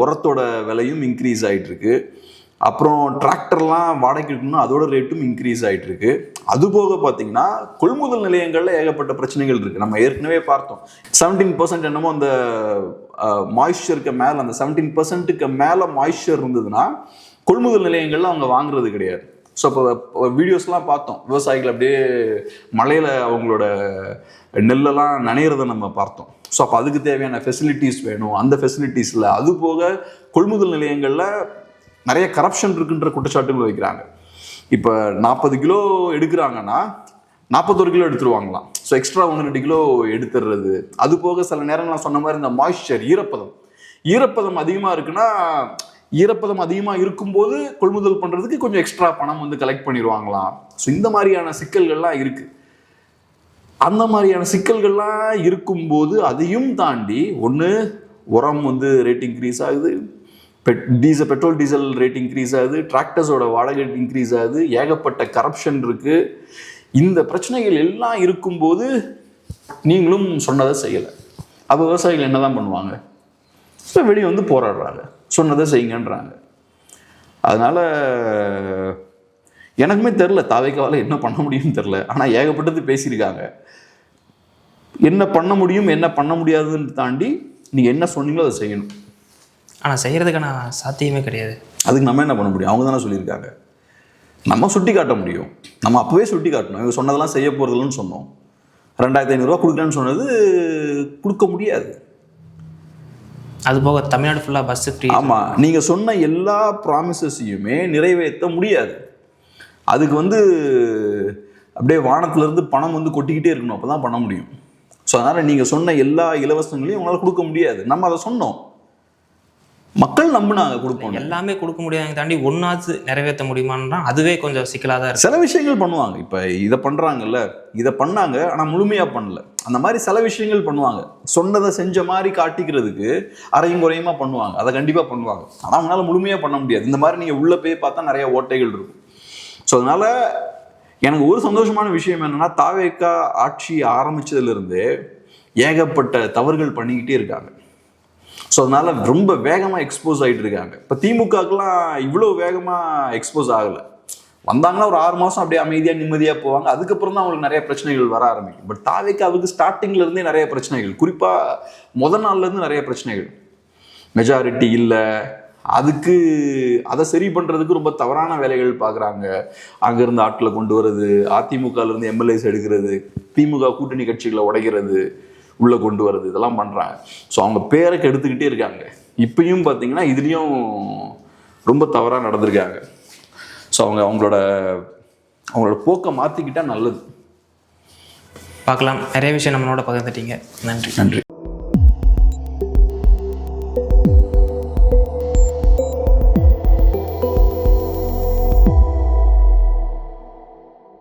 உரத்தோட விலையும் இன்க்ரீஸ் ஆகிட்டுருக்கு. அப்புறம் டிராக்டர்லாம் வாடகைக்கு இருக்கணும்னா அதோட ரேட்டும் இன்க்ரீஸ் ஆகிட்டுருக்கு. அது போக பார்த்தீங்கன்னா கொள்முதல் நிலையங்களில் ஏகப்பட்ட பிரச்சனைகள் இருக்குது. நம்ம ஏற்கனவே பார்த்தோம். 17% என்னமோ அந்த மாய்ஸ்சருக்கு மேலே, அந்த 17%க்கு மேலே மாய்ஸ்சர் இருந்ததுன்னா கொள்முதல் நிலையங்களில் அவங்க வாங்குறது கிடையாது. ஸோ இப்போ வீடியோஸ்லாம் பார்த்தோம், விவசாயிகள் அப்படியே மழையில் அவங்களோட நெல்லெல்லாம் நனையிறதை நம்ம பார்த்தோம். ஸோ அப்போ அதுக்கு தேவையான ஃபெசிலிட்டிஸ் வேணும். அந்த ஃபெசிலிட்டிஸில் அது போக கொள்முதல் நிலையங்களில் நிறைய கரப்ஷன் இருக்குன்ற குற்றச்சாட்டுகள் வைக்கிறாங்க. இப்போ 40 கிலோ எடுக்கிறாங்கன்னா 41 கிலோ எடுத்துருவாங்களாம். ஸோ எக்ஸ்ட்ரா 1-2 கிலோ எடுத்துடுறது. அது போக சில நேரம் நான் சொன்ன மாதிரி இந்த மாய்ஸ்சர், ஈரப்பதம் அதிகமாக இருக்குன்னா, ஈரப்பதம் அதிகமாக இருக்கும்போது கொள்முதல் பண்ணுறதுக்கு கொஞ்சம் எக்ஸ்ட்ரா பணம் வந்து கலெக்ட் பண்ணிடுவாங்களாம். ஸோ இந்த மாதிரியான சிக்கல்கள்லாம் இருக்குது. அந்த மாதிரியான சிக்கல்கள்லாம் இருக்கும்போது அதையும் தாண்டி ஒன்று உரம் வந்து ரேட் இன்க்ரீஸ் ஆகுது, பெட்ரோல் டீசல் ரேட் இன்க்ரீஸ் ஆகுது, டிராக்டர்ஸோட வாடகை இன்க்ரீஸ் ஆகுது, ஏகப்பட்ட கரப்ஷன் இருக்குது. இந்த பிரச்சனைகள் எல்லாம் இருக்கும்போது நீங்களும் சொன்னதை செய்யலை. அப்போ விவசாயிகள் என்ன தான் பண்ணுவாங்க? இப்போ வெளியே வந்து போராடுறாங்க, சொன்னதை செய்யுங்கன்றாங்க. அதனால் எனக்குமே தெரில தாவேக்காவால் என்ன பண்ண முடியும்னு தெரில. ஆனால் ஏகப்பட்டது பேசியிருக்காங்க. என்ன பண்ண முடியும் என்ன பண்ண முடியாதுன்னு தாண்டி நீங்கள் என்ன சொன்னீங்களோ அதை செய்யணும். ஆனால் செய்கிறதுக்கான சாத்தியமே கிடையாது. அதுக்கு நம்ம என்ன பண்ண முடியும்? அவங்க தானே சொல்லியிருக்காங்க. நம்ம சுட்டி காட்ட முடியும். நம்ம அப்போவே சுட்டி காட்டணும். இவங்க சொன்னதெல்லாம் செய்ய போகிறதில்லன்னு சொன்னோம். 2500 கொடுக்குறேன்னு சொன்னது கொடுக்க முடியாது. அது போக தமிழ்நாடு ஃபுல்லாக பஸ் ஃப்ரீ. ஆமாம், நீங்கள் சொன்ன எல்லா ப்ராமிசஸையுமே நிறைவேற்ற முடியாது. அதுக்கு வந்து அப்படியே வானத்திலேருந்து பணம் வந்து கொட்டிக்கிட்டே இருக்கணும், அப்போ தான் பண்ண முடியும். ஸோ அதனால் நீங்கள் சொன்ன எல்லா இலவசங்களையும் உங்களால் கொடுக்க முடியாது. நம்ம அதை சொன்னோம், மக்கள் நம்பினாங்க கொடுப்போம். எல்லாமே கொடுக்க முடியாத தாண்டி ஒன்றாவது நிறைவேற்ற முடியுமான்னா அதுவே கொஞ்சம் சிக்கலாக தான் இருக்குது. சில விஷயங்கள் பண்ணுவாங்க. இப்போ இதை பண்ணுறாங்கல்ல, இதை பண்ணாங்க ஆனால் முழுமையாக பண்ணல. அந்த மாதிரி சில விஷயங்கள் பண்ணுவாங்க. சொன்னதை செஞ்ச மாதிரி காட்டிக்கிறதுக்கு அரையும் குறையுமா பண்ணுவாங்க. அதை கண்டிப்பாக பண்ணுவாங்க. ஆனால் அவங்களால முழுமையாக பண்ண முடியாது. இந்த மாதிரி நீங்கள் உள்ளே போய் பார்த்தா நிறைய ஓட்டைகள் இருக்கும். ஸோ அதனால் எனக்கு ஒரு சந்தோஷமான விஷயம் என்னென்னா, தாவேக்கா ஆட்சி ஆரம்பித்ததுலேருந்து ஏகப்பட்ட தவறுகள் பண்ணிக்கிட்டே இருக்காங்க. ஸோ அதனால ரொம்ப வேகமாக எக்ஸ்போஸ் ஆகிட்டு இருக்காங்க. இப்போ திமுகக்கெலாம் இவ்வளோ வேகமாக எக்ஸ்போஸ் ஆகலை. வந்தாங்கன்னா ஒரு 6 மாதம் அப்படியே அமைதியாக நிம்மதியாக போவாங்க. அதுக்கப்புறம் தான் அவங்களுக்கு நிறைய பிரச்சனைகள் வர ஆரம்பிக்கும். பட் தாவேக்காவுக்கு ஸ்டார்டிங்லேருந்தே நிறைய பிரச்சனைகள், குறிப்பாக முதல் நாள்லேருந்து நிறைய பிரச்சனைகள். மெஜாரிட்டி இல்லை, அதுக்கு அதை சரி பண்ணுறதுக்கு ரொம்ப தவறான வேலைகள் பார்க்குறாங்க. அங்கேருந்து ஆட்களை கொண்டு வர்றது, அதிமுகலேருந்து எம்எல்ஏஸ் எடுக்கிறது, திமுக கூட்டணி கட்சிகளை உடைக்கிறது, உள்ளே கொண்டு வர்றது, இதெல்லாம் பண்ணுறாங்க. ஸோ அவங்க பேரை கெடுத்துக்கிட்டே இருக்காங்க. இப்பயும் பார்த்தீங்கன்னா இதுலேயும் ரொம்ப தவறாக நடந்திருக்காங்க. ஸோ அவங்களோட போக்கை மாற்றிக்கிட்டால் நல்லது. பார்க்கலாம். நிறைய விஷயம் நம்மளோட பகிர்ந்துட்டீங்க. நன்றி.